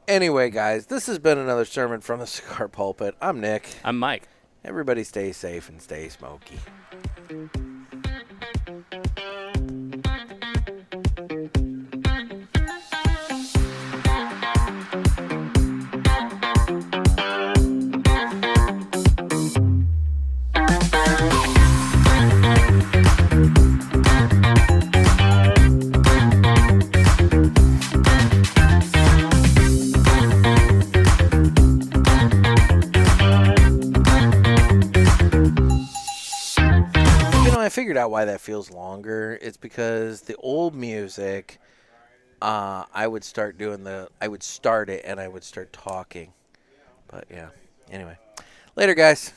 anyway, guys, this has been another sermon from the Cigar Pulpit. I'm Nick. I'm Mike. Everybody stay safe and stay smoky. I figured out why that feels longer. It's because the old music, I would start it and I would start talking. But yeah, anyway. Later, guys.